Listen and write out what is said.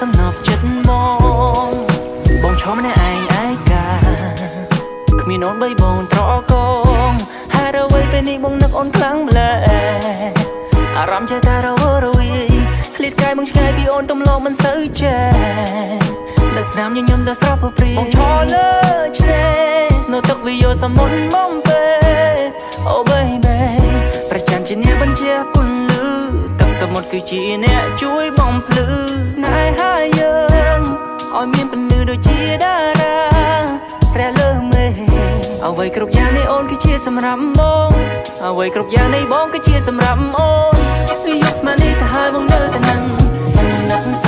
សំណប់ចិត្តបងឈរម្នាក់ឯងឯកាគ្មានអូនបីបងត្រកងហេតុអ្វីពេលនេះបងនឹកអូនខ្លាំងម្ល៉េះអារម្មណ៍ចេះតែរវើរវាយឃ្លាតកាយបងឆ្ងាយពីអូនទំលងមិនសូវចេះដែលស្នាមញញឹមដល់ស្រស់ព្រាបងឈរលើឆ្នេរស្នូទឹកវាយកសមុទ្រមកពេលអូ baby ប្រចាំជាអ្នកបញ្ជាពន្លឺទឹកសមុទ្រគឺជាអ្នកជួយបំភ្លឺស្នេហាយើងឲ្យមានពន្លឺដូចជាតារាព្រះលើមេឃអ្វីគ្រប់យ៉ាងនៃអូនគឺជាសម្រាប់បងអ្វីគ្រប់យ៉ាងនៃបងគឺជាសម្រាប់អូនយប់ស្មាននេះទៅហើយបងនៅតែនឹង